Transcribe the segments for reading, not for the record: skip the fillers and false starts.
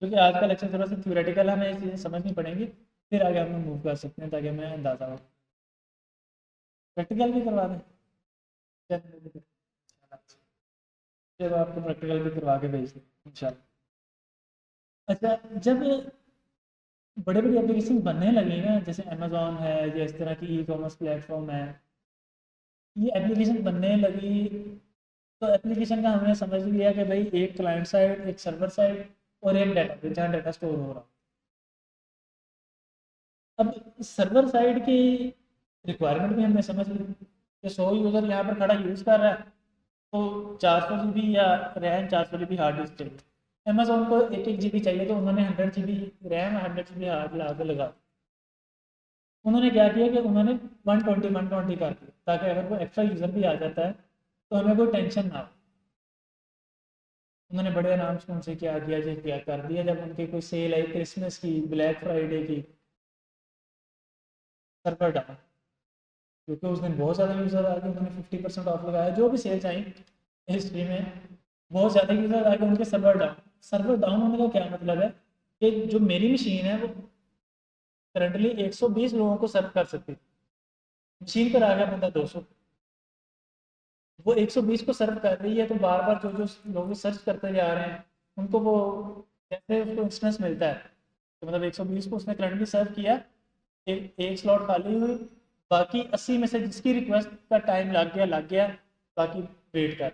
क्योंकि आज का लेक्चर थोड़ा सा थ्योरेटिकल, हमें ये चीज़ें समझनी पड़ेंगी, फिर आगे हम लोग मूव कर सकते हैं ताकि हमें अंदाज़ा हो। प्रैक्टिकल भी करवा दें, चलो आपको प्रैक्टिकल भी करवा के भेज दें इंशाल्लाह। अच्छा, जब बड़े बड़ी एप्लीकेशन बनने लगी ना, जैसे अमेजोन है या इस तरह की ई कॉमर्स प्लेटफॉर्म है, ये एप्लीकेशन बनने लगी, तो एप्लीकेशन का हमने समझ लिया कि भाई एक क्लाइंट साइड, एक सर्वर साइड और एक डाटा, जहाँ डाटा स्टोर हो रहा। अब सर्वर साइड की रिक्वायरमेंट भी हमने समझ ली कि 100 यूज़र यहाँ पर खड़ा यूज़ कर रहा है, तो 400 GB या रैम, 400 GB हार्ड डिस्क चाहिए। अमेजोन को 1 1 GB चाहिए, तो उन्होंने 100 GB रैम, 100 GB हार्ड ला के लगा। उन्होंने क्या किया कि उन्होंने 120 कर दिया, ताकि अगर कोई एक्स्ट्रा यूज़र भी आ जाता है तो हमें कोई टेंशन ना हो। उन्होंने बड़े आराम से उनसे क्या किया, जी क्या कर दिया, जब उनकी कोई सेल आई क्रिसमस की, ब्लैक फ्राइडे की, सर्वर डाउन, क्योंकि उस दिन बहुत ज़्यादा यूज़र आ गए, उन्होंने 50% ऑफ लगाया, जो भी सेल्स आई हिस्ट्री में, बहुत ज़्यादा यूज़र आ गए, उनके सर्वर डाउन। सर्वर डाउन होने का क्या मतलब है कि जो मेरी मशीन है वो करंटली 120 लोगों को सर्व कर सकती है, मशीन पर आ गया बंदा 200, वो 120 को सर्व कर रही है, तो बार बार जो जो लोग सर्च करते जा रहे हैं उनको वो कैसे उसको इंस्टेंस मिलता है, तो मतलब 120 को उसने करंटली सर्व किया, एक स्लॉट खाली हुई, बाकी 80 में से जिसकी रिक्वेस्ट का टाइम लग गया, बाकी वेट कर।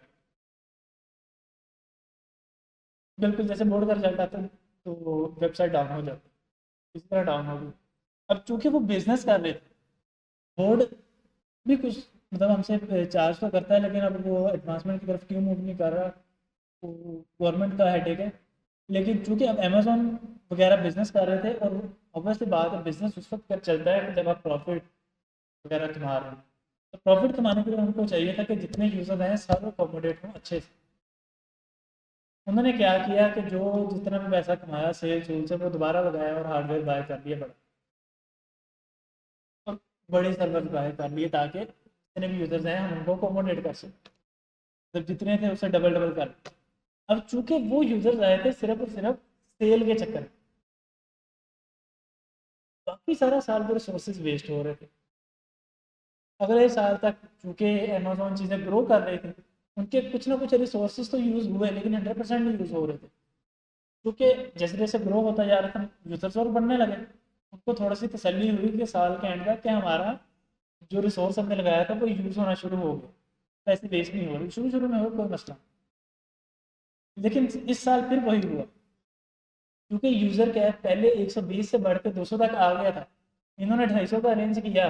बिल्कुल जैसे बोर्ड कर चलता था, तो वेबसाइट डाउन हो जाती, इसी तरह डाउन हो गई। अब चूंकि वो बिजनेस कर रहे थे, बोर्ड भी कुछ मतलब हमसे चार्ज तो करता है, लेकिन अब वो एडवांसमेंट की तरफ क्यों मूव नहीं कर रहा, वो गवर्नमेंट का हेडेक है। लेकिन चूंकि अब अमेजोन वगैरह बिजनेस कर रहे थे, और ऑब्वियसली बात है, बिजनेस उस वक्त कर चलता है कि जब आप प्रॉफिट वगैरह कमा रहे हैं। तो प्रॉफिट कमाने के लिए उनको चाहिए था कि जितने यूजर हैं सब अकोमोडेट हों अच्छे से। उन्होंने क्या किया कि जो जितना भी पैसा कमाया सेल सूल से, वो दोबारा लगाया और हार्डवेयर बाय कर लिया बड़ा, और बड़ी सर्वर बाय कर लिए, ताकि जितने भी यूजर्स हैं हम उनको अकोमोडेट कर सकें। तो जितने थे उससे डबल डबल कर। अब चूंकि वो यूजर्स आए थे सिर्फ और सिर्फ सेल के चक्कर में, बाकी सारा साल वो रिसोर्सेज वेस्ट हो रहे थे। अगले साल तक चूंकि अमेजोन चीज़ें ग्रो कर रहे थे, उनके कुछ ना कुछ रिसोर्सेज तो यूज़ हुए, लेकिन 100% नहीं यूज़ हो रहे थे, क्योंकि जैसे जैसे ग्रो होता जा रहा था यूजर्स और बढ़ने लगे। उनको थोड़ी सी तसल्ली हुई कि साल के एंड तक कि हमारा जो रिसोर्स हमने लगाया था वो यूज़ होना शुरू हो गया, पैसे वेस्ट नहीं हो रहे। शुरू शुरू में हो कोई मसला, लेकिन इस साल फिर वही हुआ, क्योंकि यूज़र क्या है, पहले 120 से बढ़ के 200 तक आ गया था, इन्होंने 250 का अरेंज किया,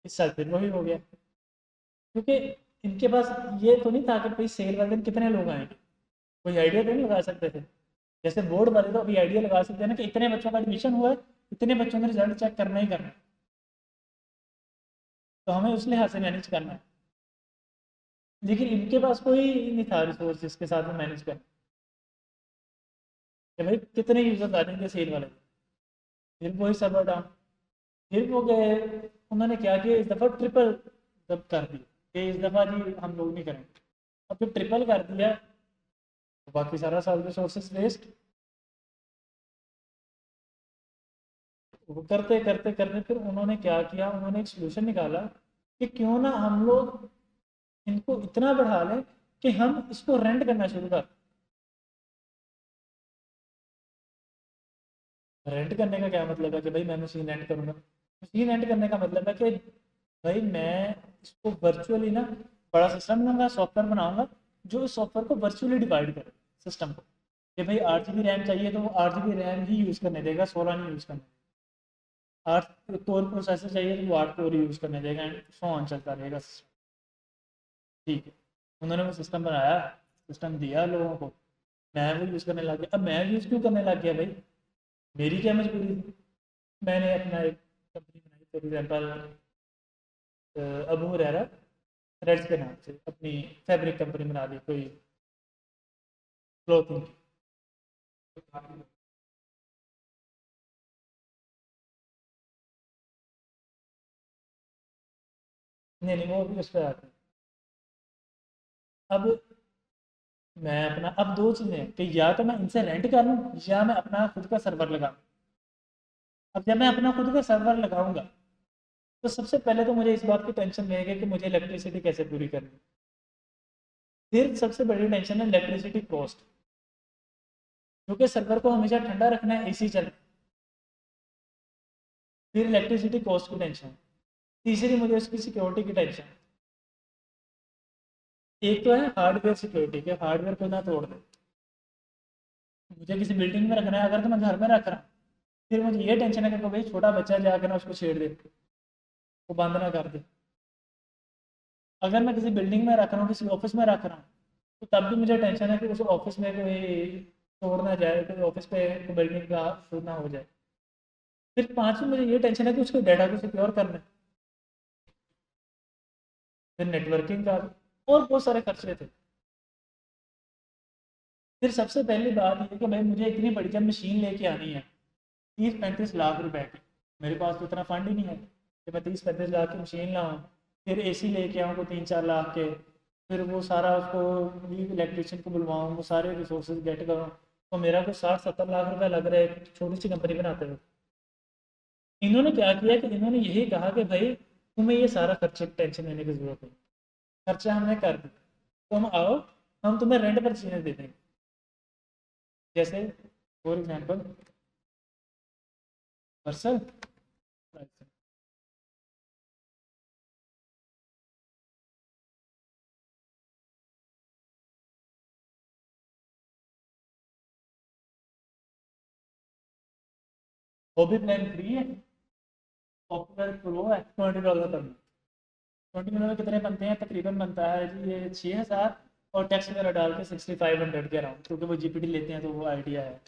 इस साल फिर वही हो गया। क्योंकि इनके पास ये तो नहीं था कि भाई सेल वाले दिन कितने लोग आएंगे, कोई आइडिया तो नहीं लगा सकते थे। जैसे बोर्ड वाले तो अभी आइडिया लगा सकते हैं ना कि इतने बच्चों का एडमिशन हुआ है, इतने बच्चों ने रिजल्ट चेक करना ही करना है, तो हमें उस लिहाज से मैनेज करना है। लेकिन इनके पास कोई नहीं था रिसोर्स जिसके साथ में मैनेज करना, कि भाई कितने यूजर्स आ जाएंगे सेल वाले, फिर वही सर्वर डाउन। फिर वो गए, उन्होंने क्या किया, इस दफ़ा ट्रिपल कर दिया कि इस दफ़ा जी हम लोग नहीं करेंगे। अब जब ट्रिपल कर दिया तो बाकी सारा साल रिसोर्सेज वेस्ट। वो करते करते करते फिर उन्होंने क्या किया, उन्होंने एक सोल्यूशन निकाला कि क्यों ना हम लोग इनको इतना बढ़ा लें कि हम इसको रेंट करना शुरू कर। रेंट करने का क्या मतलब है कि भाई मैं मशीन रेंट करूंगा, मशीन रेंट करने का मतलब है कि भाई मैं इसको वर्चुअली ना बड़ा सिस्टम लूंगा, सॉफ्टवेयर बनाऊंगा जो इस सॉफ्टवेयर को वर्चुअली डिवाइड करे सिस्टम को, कि भाई 8 GB रैम चाहिए तो वो 8 GB रैम ही यूज़ करने देगा, 16 नहीं यूज़ करने देगा। 8 कोर प्रोसेसर चाहिए तो वो 8 कोर यूज़ करने देगा, एंड सो ऑन चलता रहेगा सिस्टम। ठीक है, उन्होंने वो सिस्टम बनाया, सिस्टम दिया लोगों को, मैं वो यूज़ करने लग गया। अब मैं यूज़ क्यों करने लग गया भाई, मेरी क्या मजबूरी थी। मैंने अपना एक कंपनी बनाई, for example Abu Huraira threads के नाम से अपनी फैब्रिक कंपनी बना दी, कोई क्लोथिंग की। नहीं नहीं, वो भी उस पर आते हैं। अब मैं अपना, अब दो चीज़ें हैं कि या तो मैं इनसे रेंट कर लूँ या मैं अपना खुद का सर्वर लगाऊँ। अब जब मैं अपना खुद का सर्वर लगाऊंगा तो सबसे पहले तो मुझे इस बात की टेंशन रहेगी कि मुझे इलेक्ट्रिसिटी कैसे पूरी करनी है। फिर सबसे बड़ी टेंशन है इलेक्ट्रिसिटी कॉस्ट, क्योंकि सर्वर को हमेशा ठंडा रखना है, एसी चल। फिर इलेक्ट्रिसिटी कॉस्ट की टेंशन। तीसरी मुझे उसकी सिक्योरिटी की टेंशन। एक तो है हार्डवेयर सिक्योरिटी के, हार्डवेयर को ना तोड़ दे। मुझे किसी बिल्डिंग में रखना है, अगर तो मैं घर में रख रहा हूँ, फिर मुझे ये टेंशन है कि कोई छोटा बच्चा जाकर ना उसको छेड़ दे, वो बंद ना कर दे। अगर मैं किसी बिल्डिंग में रख रहा हूँ, किसी ऑफिस में रख रहा हूँ, तो तब भी मुझे टेंशन है कि उस ऑफिस में कोई तोड़ ना जाए, कोई ऑफिस पे बिल्डिंग का शो ना हो जाए। फिर पांचवी मुझे ये टेंशन है कि उसके डाटा को सिक्योर करना है। फिर नेटवर्किंग का और बहुत सारे खर्चे थे। फिर सबसे पहली बात ये कि भाई मुझे इतनी बड़ी जब मशीन लेके आनी है, 30-35 लाख रुपए की, मेरे पास तो इतना फंड ही नहीं है कि मैं 30-35 लाख की मशीन लाऊं। फिर एसी लेके आऊँ को 3-4 लाख के, फिर वो सारा उसको इलेक्ट्रिशियन को बुलवाऊँ, वो सारे रिसोर्सेज गेट करूँ, तो मेरा को 60-70 लाख रुपए लग रहा है एक छोटी सी कंपनी बनाते हुए। इन्होंने क्या किया कि इन्होंने यही कहा कि भाई तुम्हें ये सारा खर्चे की टेंशन लेने की जरूरत है, खर्चा हमने कर दिया, तुम आओ, हम तुम्हें रेंट पर चीज़ें दे देंगे। जैसे for example पर्सल, hobby plan free है, पॉपुलर प्रो है $20 पर मंथ। 20 मिनट में कितने बनते हैं? तकरीबन बनता है जी ये 6,000, और टैक्स वगैरह डाल के 6500 के अराउंड, क्योंकि वो जीपीटी लेते हैं तो वो आइडिया है।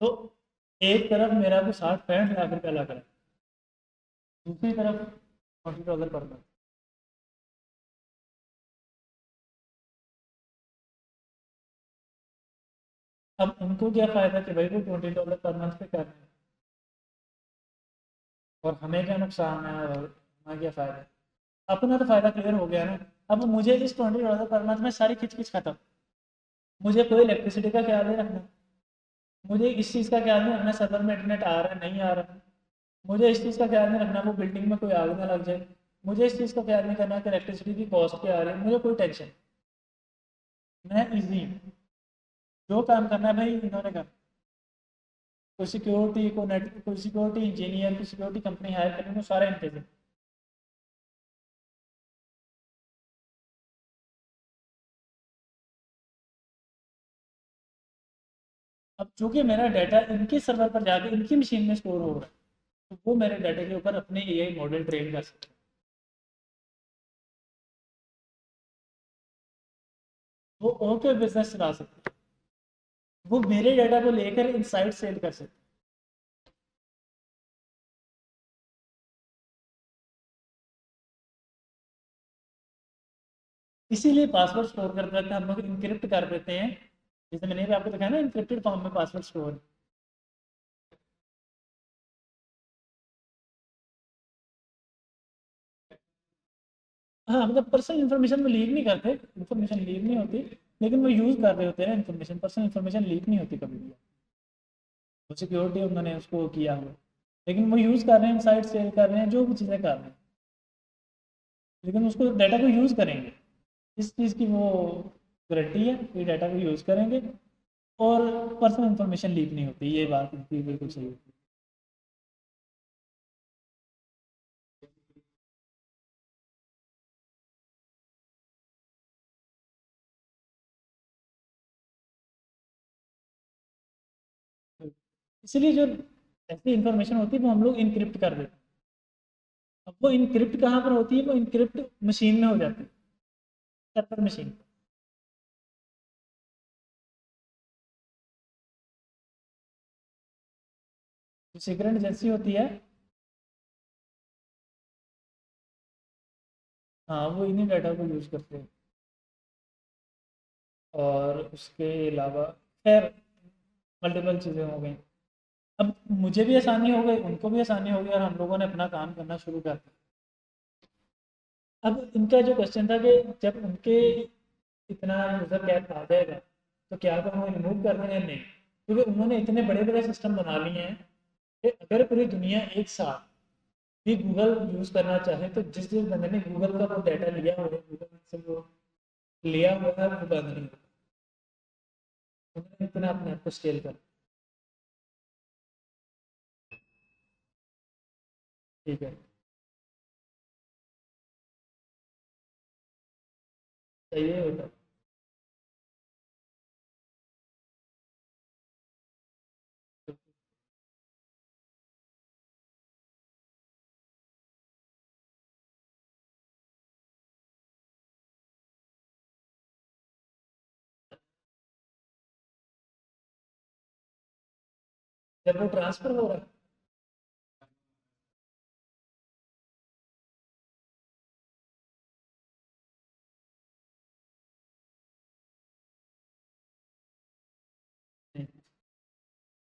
तो एक तरफ मेरा को 60-65 लाख रुपया लग रहा है, दूसरी तरफ $20 पर मंथ। अब उनको क्या फ़ायदा कि भाई वो $20 पर मंथ पे कर रहे हैं, और हमें क्या नुकसान है और हमें क्या फ़ायदा है? अपना तो फ़ायदा क्लियर हो गया ना। अब मुझे इस $20 पर मंथ में सारी खिच खिच खत्म। मुझे कोई इलेक्ट्रिसिटी का ख्याल नहीं रखना, मुझे इस चीज़ का ख्याल नहीं रखना सर्वर में इंटरनेट आ रहा है नहीं आ रहा, मुझे इस चीज़ का ख्याल नहीं रखना वो बिल्डिंग में कोई आग ना लग जाए, मुझे इस चीज़ का ख्याल नहीं करना कि इलेक्ट्रिसिटी की कॉस्ट क्या आ रही है, मुझे कोई टेंशन। मैं ईजी हूँ, जो काम करना है भाई इन्होंने करना। कोई सिक्योरिटी को नेट, कोई सिक्योरिटी इंजीनियर, कोई सिक्योरिटी कंपनी हायर करने को सारे इंतजाम। अब चूंकि मेरा डाटा इनके सर्वर पर जाके इनकी मशीन में स्टोर हो रहा है, तो वो मेरे डाटा के ऊपर अपने एआई मॉडल ट्रेन कर सकते हैं, वो और कोई बिजनेस चला सकते हैं, वो मेरे डाटा को लेकर इनसाइट सेल कर सकते हैं। इसीलिए पासवर्ड स्टोर करते वक्त हम लोग इनक्रिप्ट कर देते हैं, जैसे मैंने भी आपको दिखाया ना इनक्रिप्टेड फॉर्म में पासवर्ड स्टोर। हाँ मतलब पर्सनल इन्फॉर्मेशन में लीक नहीं करते, इन्फॉर्मेशन लीक नहीं होती, लेकिन वो यूज़ कर रहे होते हैं इन्फॉर्मेशन, पर्सनल इन्फॉर्मेशन लीक नहीं होती कभी भी। वो सिक्योरिटी उन्होंने उसको किया हुआ, लेकिन वो यूज़ कर रहे हैं, साइट सेल कर रहे हैं, जो भी चीज़ें कर रहे हैं, लेकिन उसको डाटा को यूज़ करेंगे, इस चीज़ की वो गारंटी है कि डाटा को यूज़ करेंगे और पर्सनल इन्फॉर्मेशन लीक नहीं होती, ये बात इनकी बिल्कुल सही होती है। इसलिए जो ऐसी इन्फॉर्मेशन होती है वो हम लोग इनक्रिप्ट कर देते हैं। अब वो इनक्रिप्ट कहाँ पर होती है? वो इनक्रिप्ट मशीन में हो जाती है, सर्वर मशीन। जो सीक्रेट एजेंसी होती है, हाँ वो इन्हीं डाटा को यूज़ करते हैं। और उसके अलावा खैर मल्टीपल चीज़ें हो गई। अब मुझे भी आसानी हो गई, उनको भी आसानी हो गई, और हम लोगों ने अपना काम करना शुरू कर दिया। अब इनका जो क्वेश्चन था कि जब उनके इतना यूज़र कैप आ जाएगा तो क्या वो हमें रिमूव कर देंगे? नहीं, क्योंकि उन्होंने इतने बड़े बड़े सिस्टम बना लिए हैं कि अगर पूरी दुनिया एक साथ भी गूगल यूज़ करना चाहे तो जिस जिस बंदे ने गूगल का वो डाटा लिया हुआ है, गूगल से वो लिया हुआ है, वो बंद नहीं होगा। उन्होंने इतना अपने आप को स्केल कर। ठीक है, सही है होता। जब वो ट्रांसफर हो रहा है। नहीं।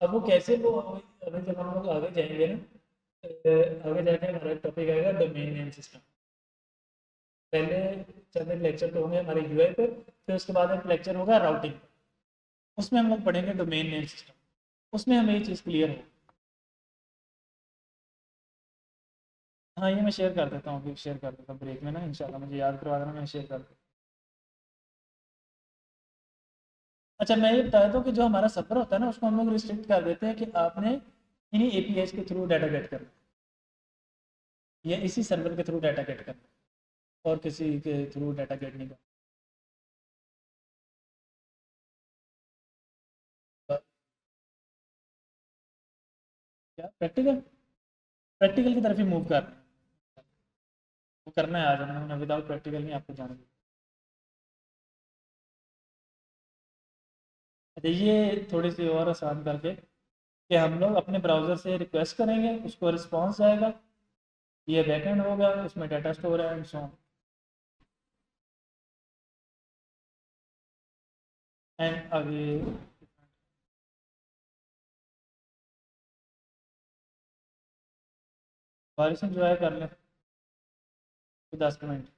अब वो कैसे वो अभी जब हम लोग आगे जाएंगे ना, आगे जाके हमारा टॉपिक आएगा डोमेन नेम सिस्टम। पहले चंद एक लेक्चर तो होंगे हमारे यूआई पे, फिर उसके बाद एक लेक्चर होगा राउटिंग। उसमें हम लोग पढ़ेंगे डोमेन नेम सिस्टम। उसमें हमें ये चीज़ क्लियर हो। हाँ, ये मैं शेयर कर देता हूँ, अभी शेयर कर देता हूँ ब्रेक में ना, इंशाल्लाह मुझे याद करवा देना, मैं शेयर कर दूँ। अच्छा, मैं ये बताया था कि जो हमारा सर्वर होता है ना, उसको हम लोग रिस्ट्रिक्ट कर देते हैं कि आपने इन्हीं एपीआई के थ्रू डाटा गेट करना है, या इसी सर्वर के थ्रू डाटा गेट करना है, और किसी के थ्रू डाटा गेट नहीं करना। क्या प्रैक्टिकल? प्रैक्टिकल की तरफ ही मूव कर रहे हैं। वो करना है आज हमें, विदाउट प्रैक्टिकल नहीं आपको जाना। अच्छा, ये थोड़ी सी और आसान करके कि हम लोग अपने ब्राउज़र से रिक्वेस्ट करेंगे, उसको रिस्पॉन्स आएगा, ये बैकएंड होगा, उसमें डाटा स्टोर है एंड सो ऑन। एंड आगे बारिश इंजॉय कर लें 10 मिनट।